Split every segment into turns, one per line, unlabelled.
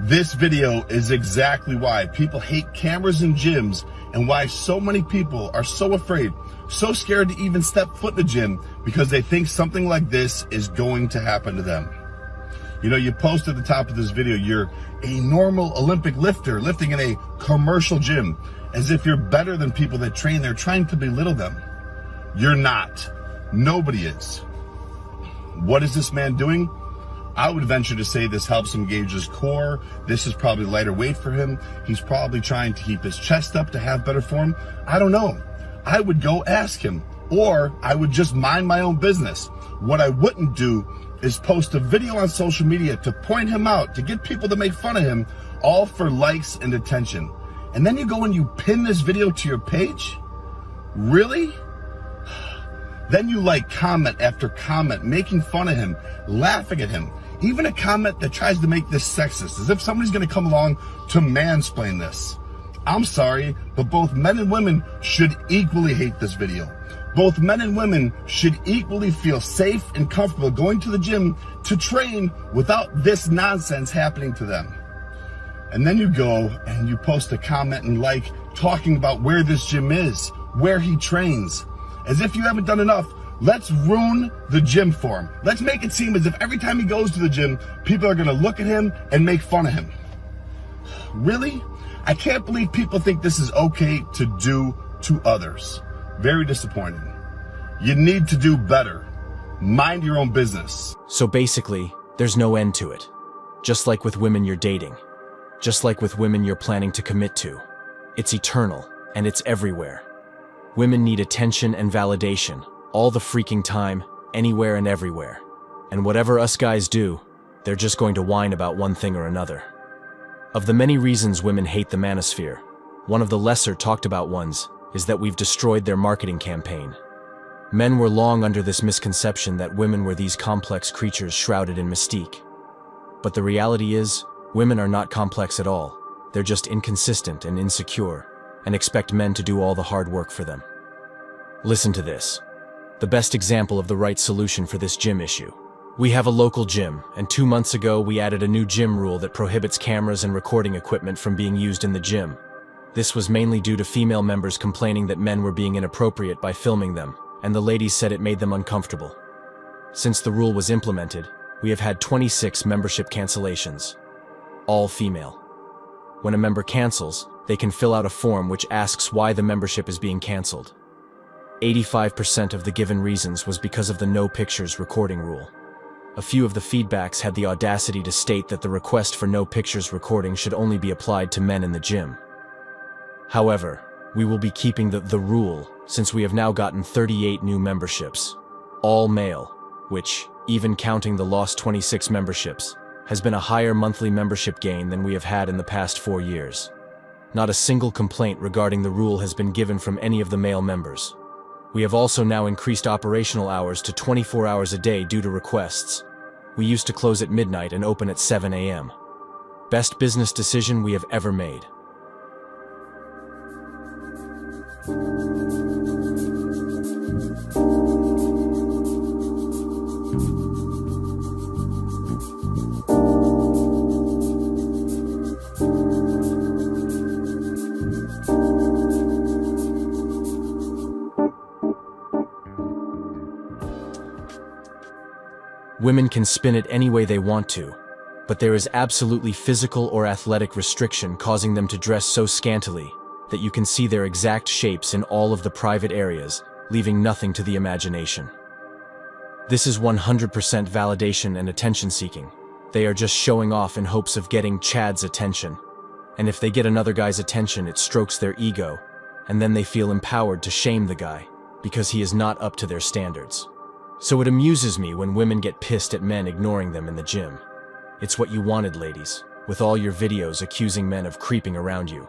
This video is exactly why people hate cameras in gyms and why so many people are so afraid, so scared to even step foot in the gym because they think something like this is going to happen to them. You know, you post at the top of this video, you're a normal Olympic lifter lifting in a commercial gym, as if you're better than people that train there, trying to belittle them. You're not. Nobody is. What is this man doing? I would venture to say this helps him gauge his core. This is probably lighter weight for him. He's probably trying to keep his chest up to have better form. I don't know. I would go ask him, or I would just mind my own business. What I wouldn't do is post a video on social media to point him out, to get people to make fun of him, all for likes and attention. And then you go and you pin this video to your page? Really? Then you like comment after comment, making fun of him, laughing at him. Even a comment that tries to make this sexist, as if somebody's gonna come along to mansplain this. I'm sorry, but both men and women should equally hate this video. Both men and women should equally feel safe and comfortable going to the gym to train without this nonsense happening to them. And then you go and you post a comment and like talking about where this gym is, where he trains. As if you haven't done enough, let's ruin the gym for him. Let's make it seem as if every time he goes to the gym, people are gonna look at him and make fun of him. Really? I can't believe people think this is okay to do to others. Very disappointing. You need to do better. Mind your own business.
So basically, there's no end to it. Just like with women you're dating. Just like with women you're planning to commit to. It's eternal, and it's everywhere. Women need attention and validation, all the freaking time, anywhere and everywhere. And whatever us guys do, they're just going to whine about one thing or another. Of the many reasons women hate the manosphere, one of the lesser talked about ones is that we've destroyed their marketing campaign. Men were long under this misconception that women were these complex creatures shrouded in mystique. But the reality is, women are not complex at all. They're just inconsistent and insecure, and expect men to do all the hard work for them. Listen to this. The best example of the right solution for this gym issue. We have a local gym, and 2 months ago we added a new gym rule that prohibits cameras and recording equipment from being used in the gym. This was mainly due to female members complaining that men were being inappropriate by filming them, and the ladies said it made them uncomfortable. Since the rule was implemented, we have had 26 membership cancellations, all female. When a member cancels, they can fill out a form which asks why the membership is being canceled. 85% of the given reasons was because of the no pictures recording rule. A few of the feedbacks had the audacity to state that the request for no pictures recording should only be applied to men in the gym. However, we will be keeping the rule since we have now gotten 38 new memberships, all male, which, even counting the lost 26 memberships, has been a higher monthly membership gain than we have had in the past 4 years. Not a single complaint regarding the rule has been given from any of the male members. We have also now increased operational hours to 24 hours a day due to requests. We used to close at midnight and open at 7 a.m. Best business decision we have ever made. Women can spin it any way they want to, but there is absolutely physical or athletic restriction causing them to dress so scantily that you can see their exact shapes in all of the private areas, leaving nothing to the imagination. This is 100% validation and attention-seeking. They are just showing off in hopes of getting Chad's attention. And if they get another guy's attention, it strokes their ego, and then they feel empowered to shame the guy because he is not up to their standards. So it amuses me when women get pissed at men ignoring them in the gym. It's what you wanted, ladies, with all your videos accusing men of creeping around you.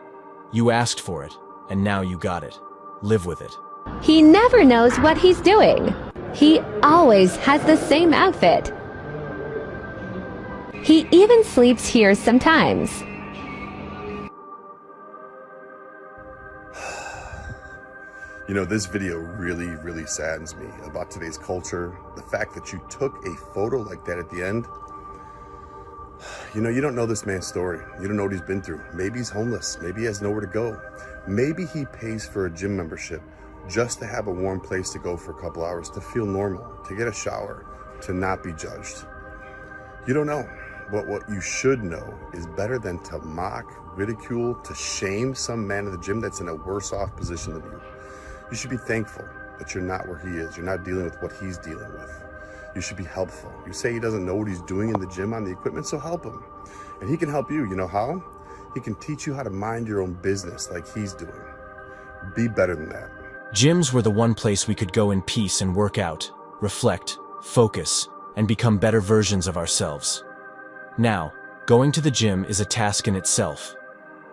You asked for it, and now you got it. Live with it.
He never knows what he's doing. He always has the same outfit. He even sleeps here sometimes.
You know, this video really saddens me about today's culture. The fact that you took a photo like that at the end, You know, you don't know this man's story. You don't know what he's been through. Maybe he's homeless. Maybe he has nowhere to go. Maybe he pays for a gym membership just to have a warm place to go for a couple hours, to feel normal, to get a shower, to not be judged. You don't know. But what you should know is better than to mock, ridicule, to shame some man at the gym that's in a worse off position than you. You should be thankful that you're not where he is. You're not dealing with what he's dealing with. You should be helpful. You say he doesn't know what he's doing in the gym on the equipment, so help him. And he can help you. You know how? He can teach you how to mind your own business like he's doing. Be better than that.
Gyms were the one place we could go in peace and work out, reflect, focus, and become better versions of ourselves. Now, going to the gym is a task in itself.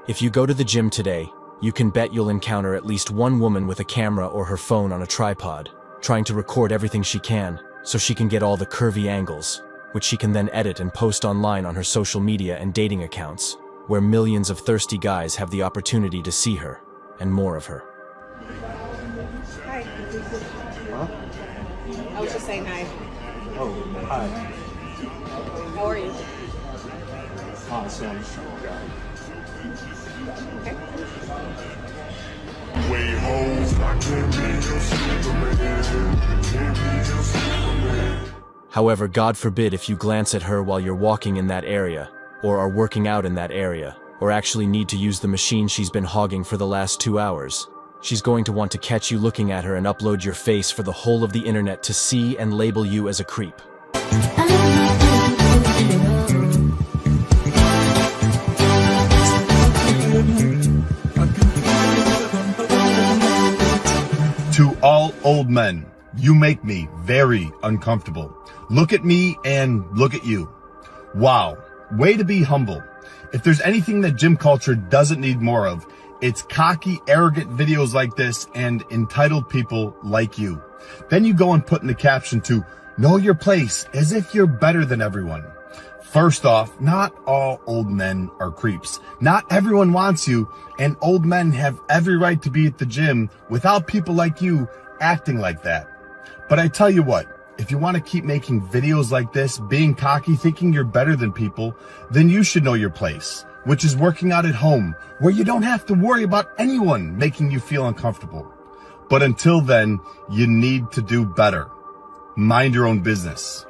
If you go to the gym today, you can bet you'll encounter at least one woman with a camera or her phone on a tripod, trying to record everything she can, so she can get all the curvy angles, which she can then edit and post online on her social media and dating accounts, where millions of thirsty guys have the opportunity to see her, and more of her.
Hi.
Huh?
I was just saying hi.
Oh, hi.
How are you?
Awesome.
Okay.
However, God forbid if you glance at her while you're walking in that area, or are working out in that area, or actually need to use the machine she's been hogging for the last 2 hours. She's going to want to catch you looking at her and upload your face for the whole of the internet to see and label you as a creep.
To all old men, you make me very uncomfortable. Look at me and look at you. Wow, way to be humble. If there's anything that gym culture doesn't need more of, it's cocky, arrogant videos like this and entitled people like you. Then you go and put in the caption to know your place as if you're better than everyone. First off, not all old men are creeps. Not everyone wants you, and old men have every right to be at the gym without people like you acting like that. But I tell you what, if you want to keep making videos like this, being cocky, thinking you're better than people, then you should know your place, which is working out at home, where you don't have to worry about anyone making you feel uncomfortable. But until then, you need to do better. Mind your own business.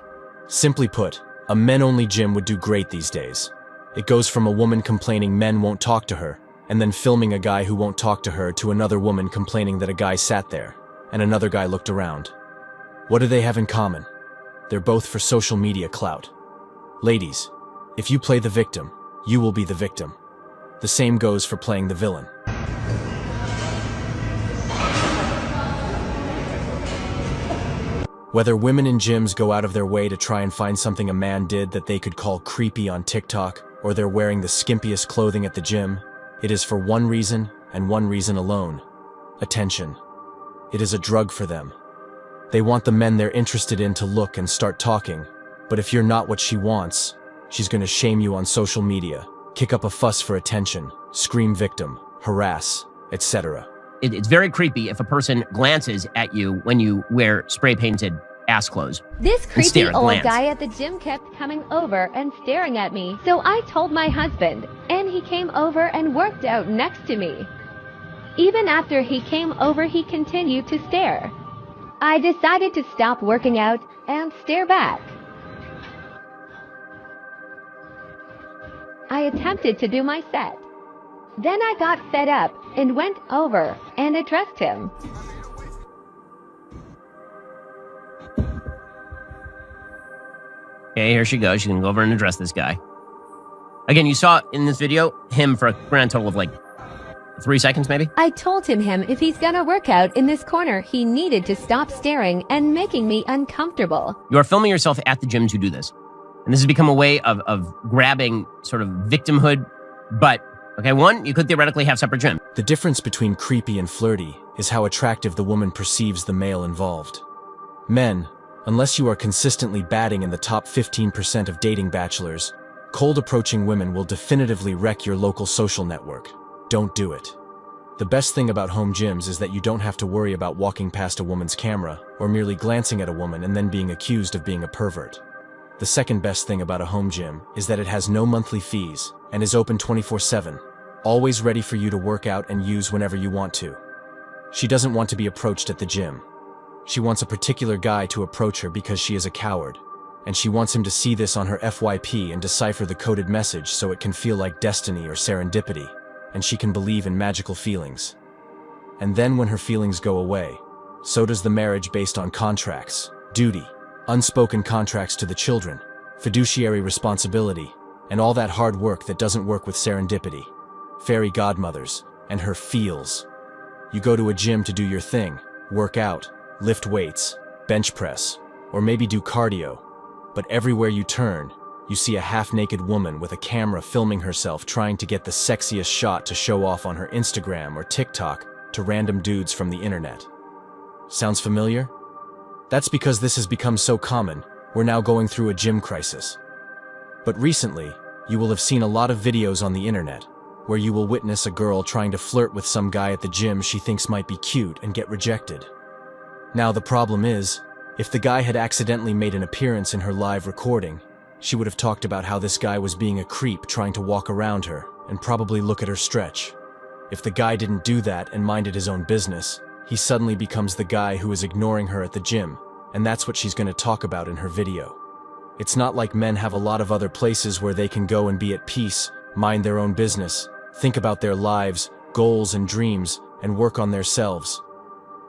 Simply put, a men-only gym would do great these days. It goes from a woman complaining men won't talk to her, and then filming a guy who won't talk to her, to another woman complaining that a guy sat there, and another guy looked around. What do they have in common? They're both for social media clout. Ladies, if you play the victim, you will be the victim. The same goes for playing the villain. Whether women in gyms go out of their way to try and find something a man did that they could call creepy on TikTok, or they're wearing the skimpiest clothing at the gym, it is for one reason and one reason alone: attention. It is a drug for them. They want the men they're interested in to look and start talking, but if you're not what she wants, she's going to shame you on social media, kick up a fuss for attention, scream victim, harass, etc.
It's very creepy if a person glances at you when you wear spray-painted ass clothes.
This creepy
stare,
old
glance.
guy at the gym kept coming over and staring at me, so I told my husband, and he came over and worked out next to me. Even after he came over, he continued to stare. I decided to stop working out and stare back. I attempted to do my set. Then I got fed up and went over and addressed him.
Okay, here she goes. She's going to go over and address this guy. Again, you saw in this video him for a grand total of like 3 seconds, maybe?
I told him if he's gonna work out in this corner, he needed to stop staring and making me uncomfortable.
You are filming yourself at the gym to do this. And this has become a way of grabbing sort of victimhood. But, okay, one, you could theoretically have separate gym.
The difference between creepy and flirty is how attractive the woman perceives the male involved. Men, unless you are consistently batting in the top 15% of dating bachelors, cold approaching women will definitively wreck your local social network. Don't do it. The best thing about home gyms is that you don't have to worry about walking past a woman's camera or merely glancing at a woman and then being accused of being a pervert. The second best thing about a home gym is that it has no monthly fees and is open 24/7, always ready for you to work out and use whenever you want to. She doesn't want to be approached at the gym. She wants a particular guy to approach her because she is a coward, and she wants him to see this on her FYP and decipher the coded message so it can feel like destiny or serendipity, and she can believe in magical feelings. And then when her feelings go away, so does the marriage based on contracts, duty, unspoken contracts to the children, fiduciary responsibility, and all that hard work that doesn't work with serendipity, fairy godmothers, and her feels. You go to a gym to do your thing, work out, lift weights, bench press, or maybe do cardio, but everywhere you turn, you see a half-naked woman with a camera filming herself trying to get the sexiest shot to show off on her Instagram or TikTok to random dudes from the internet. Sounds familiar? That's because this has become so common, we're now going through a gym crisis. But recently, you will have seen a lot of videos on the internet where you will witness a girl trying to flirt with some guy at the gym she thinks might be cute and get rejected. Now the problem is, if the guy had accidentally made an appearance in her live recording, she would have talked about how this guy was being a creep trying to walk around her and probably look at her stretch. If the guy didn't do that and minded his own business, he suddenly becomes the guy who is ignoring her at the gym, and that's what she's going to talk about in her video. It's not like men have a lot of other places where they can go and be at peace, mind their own business, think about their lives, goals and dreams, and work on themselves.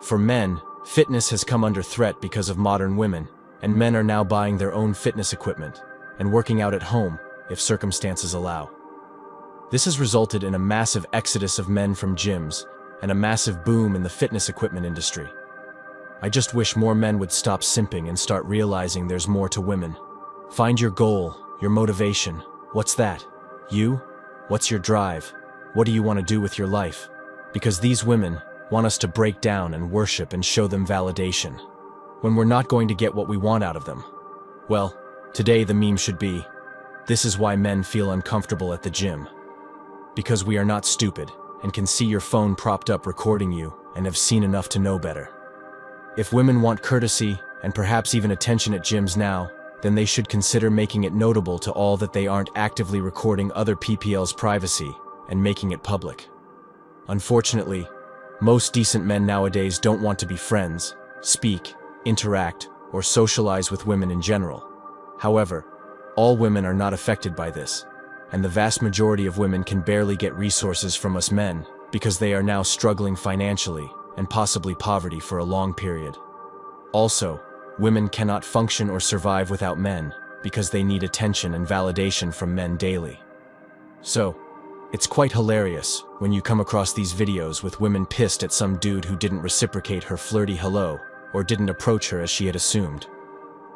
For men, fitness has come under threat because of modern women, and men are now buying their own fitness equipment and working out at home if circumstances allow. This has resulted in a massive exodus of men from gyms and a massive boom in the fitness equipment industry. I just wish more men would stop simping and start realizing there's more to women. Find your goal, your motivation. What's that? You? What's your drive? What do you want to do with your life? Because these women want us to break down and worship and show them validation, when we're not going to get what we want out of them. Well, today the meme should be, this is why men feel uncomfortable at the gym. Because we are not stupid and can see your phone propped up recording you and have seen enough to know better. If women want courtesy and perhaps even attention at gyms now, then they should consider making it notable to all that they aren't actively recording other PPL's privacy and making it public. Unfortunately, most decent men nowadays don't want to be friends, speak, interact, or socialize with women in general. However, all women are not affected by this, and the vast majority of women can barely get resources from us men because they are now struggling financially and possibly poverty for a long period. Also, women cannot function or survive without men because they need attention and validation from men daily. So, it's quite hilarious when you come across these videos with women pissed at some dude who didn't reciprocate her flirty hello or didn't approach her as she had assumed.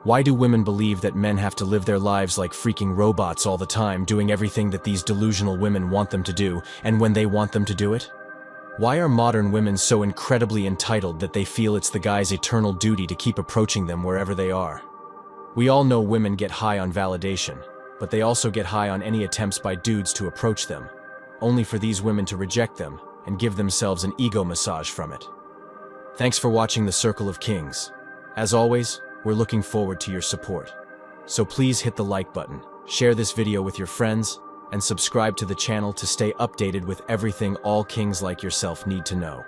Why do women believe that men have to live their lives like freaking robots all the time, doing everything that these delusional women want them to do, and when they want them to do it? Why are modern women so incredibly entitled that they feel it's the guy's eternal duty to keep approaching them wherever they are? We all know women get high on validation, but they also get high on any attempts by dudes to approach them, only for these women to reject them and give themselves an ego massage from it. Thanks for watching The Circle of Kings. As always, we're looking forward to your support. So please hit the like button, share this video with your friends, and subscribe to the channel to stay updated with everything all kings like yourself need to know.